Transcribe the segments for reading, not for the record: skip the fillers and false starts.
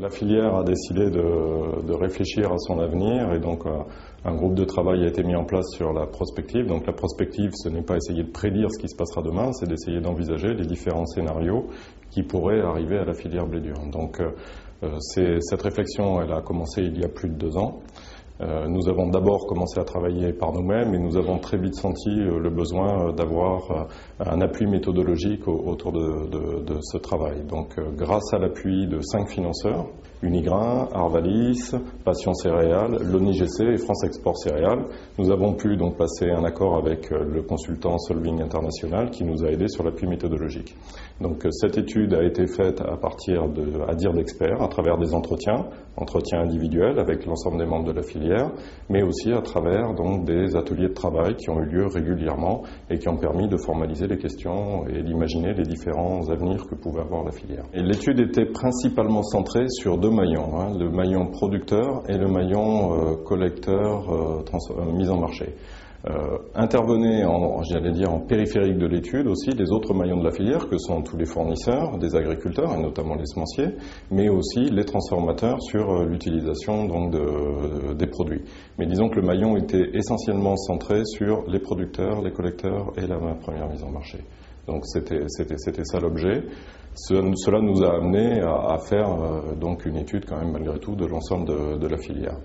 La filière a décidé de réfléchir à son avenir et donc un groupe de travail a été mis en place sur la prospective. Donc la prospective, ce n'est pas essayer de prédire ce qui se passera demain, c'est d'essayer d'envisager les différents scénarios qui pourraient arriver à la filière blé dur. Donc cette réflexion, elle a commencé il y a plus de 2 ans. Nous avons d'abord commencé à travailler par nous-mêmes et nous avons très vite senti le besoin d'avoir un appui méthodologique autour de ce travail. Donc grâce à l'appui de 5 financeurs, Unigrain, Arvalis, Passion Céréales, l'ONIGC et France Export Céréales, nous avons pu donc passer un accord avec le consultant Solving International qui nous a aidés sur l'appui méthodologique. Donc cette étude a été faite à partir à dire d'experts, à travers des entretiens individuels avec l'ensemble des membres de la filière, mais aussi à travers donc des ateliers de travail qui ont eu lieu régulièrement et qui ont permis de formaliser les questions et d'imaginer les différents avenirs que pouvait avoir la filière. Et l'étude était principalement centrée sur 2 maillons, le maillon producteur et le maillon collecteur mise en marché. Intervenaient en périphérique de l'étude aussi les autres maillons de la filière que sont tous les fournisseurs, des agriculteurs et notamment les semenciers, mais aussi les transformateurs sur l'utilisation donc des produits. Mais disons que le maillon était essentiellement centré sur les producteurs, les collecteurs et la première mise en marché. Donc c'était ça l'objet. Cela nous a amené à faire donc une étude quand même malgré tout de l'ensemble de la filière.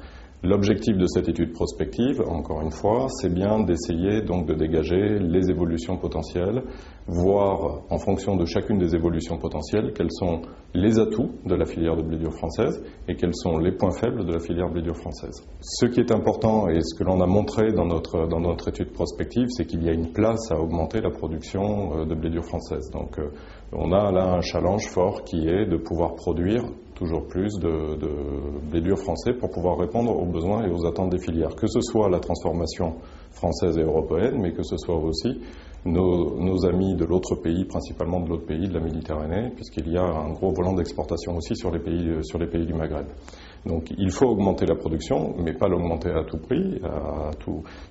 L'objectif de cette étude prospective, encore une fois, c'est bien d'essayer donc de dégager les évolutions potentielles, voir en fonction de chacune des évolutions potentielles quels sont les atouts de la filière de blé dur française et quels sont les points faibles de la filière blé dur française. Ce qui est important et ce que l'on a montré dans notre étude prospective, c'est qu'il y a une place à augmenter la production de blé dur française. Donc on a là un challenge fort qui est de pouvoir produire toujours plus de blé dur français pour pouvoir répondre aux besoins et aux attentes des filières, que ce soit la transformation française et européenne, mais que ce soit aussi nos amis de l'autre pays, principalement de l'autre pays, de la Méditerranée, puisqu'il y a un gros volant d'exportation aussi sur les pays du Maghreb. Donc il faut augmenter la production, mais pas l'augmenter à tout prix.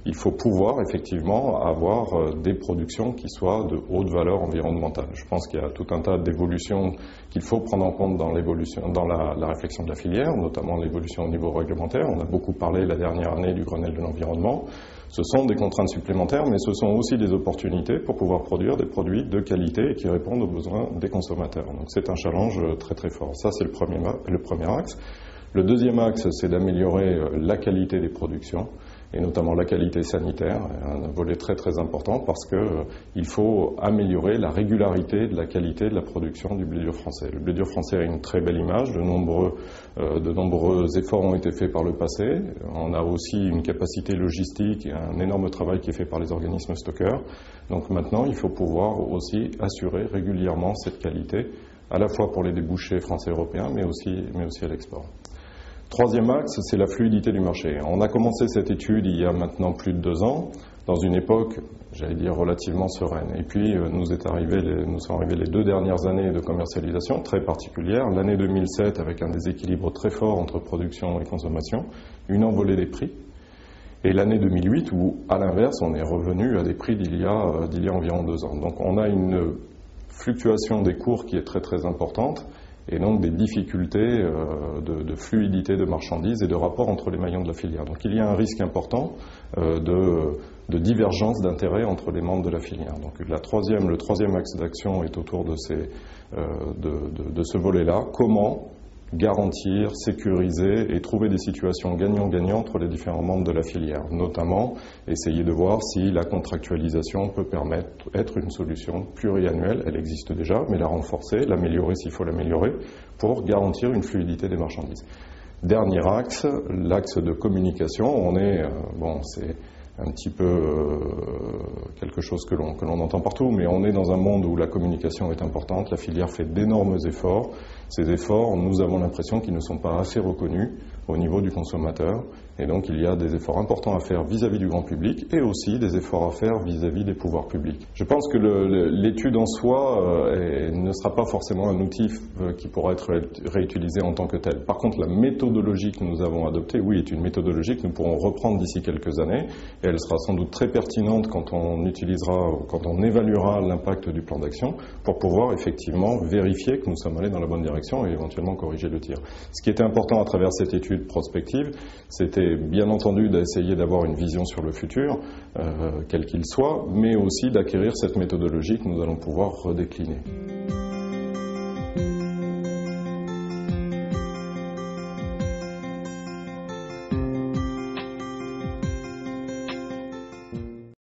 Il faut pouvoir effectivement avoir des productions qui soient de haute valeur environnementale. Je pense qu'il y a tout un tas d'évolutions qu'il faut prendre en compte dans la réflexion de la filière, notamment l'évolution au niveau réglementaire. On a beaucoup parlé la dernière année du Grenelle de l'environnement. Ce sont des contraintes supplémentaires, mais ce sont aussi des opportunités pour pouvoir produire des produits de qualité et qui répondent aux besoins des consommateurs. Donc c'est un challenge très très fort. Ça, c'est le premier axe. Le deuxième axe, c'est d'améliorer la qualité des productions, et notamment la qualité sanitaire, un volet très très important parce qu'il faut améliorer la régularité de la qualité de la production du blé dur français. Le blé dur français a une très belle image, de nombreux efforts ont été faits par le passé, on a aussi une capacité logistique et un énorme travail qui est fait par les organismes stockeurs. Donc maintenant, il faut pouvoir aussi assurer régulièrement cette qualité, à la fois pour les débouchés français et européens, mais aussi à l'export. Troisième axe, c'est la fluidité du marché. On a commencé cette étude il y a maintenant plus de 2 ans, dans une époque, j'allais dire, relativement sereine. Et puis, nous sont arrivées les 2 dernières années de commercialisation très particulières. L'année 2007 avec un déséquilibre très fort entre production et consommation, une envolée des prix. Et l'année 2008 où, à l'inverse, on est revenu à des prix d'il y a environ 2 ans. Donc on a une fluctuation des cours qui est très très importante, et donc des difficultés de fluidité de marchandises et de rapport entre les maillons de la filière. Donc il y a un risque important de divergence d'intérêts entre les membres de la filière. Donc le troisième axe d'action est autour de ce volet-là. Comment garantir, sécuriser et trouver des situations gagnant-gagnant entre les différents membres de la filière, notamment essayer de voir si la contractualisation peut être une solution pluriannuelle, elle existe déjà, mais la renforcer, l'améliorer s'il faut l'améliorer, pour garantir une fluidité des marchandises. Dernier axe, l'axe de communication, c'est un petit peu quelque chose que l'on entend partout, mais on est dans un monde où la communication est importante, la filière fait d'énormes efforts. Ces efforts, nous avons l'impression qu'ils ne sont pas assez reconnus au niveau du consommateur Et donc il y a des efforts importants à faire vis-à-vis du grand public et aussi des efforts à faire vis-à-vis des pouvoirs publics. Je pense que l'étude en soi ne sera pas forcément un outil qui pourra être réutilisé en tant que tel. Par contre, la méthodologie que nous avons adoptée, oui, est une méthodologie que nous pourrons reprendre d'ici quelques années et elle sera sans doute très pertinente quand on évaluera l'impact du plan d'action pour pouvoir effectivement vérifier que nous sommes allés dans la bonne direction et éventuellement corriger le tir. Ce qui était important à travers cette étude prospective, c'était bien entendu d'essayer d'avoir une vision sur le futur, quel qu'il soit, mais aussi d'acquérir cette méthodologie que nous allons pouvoir redécliner.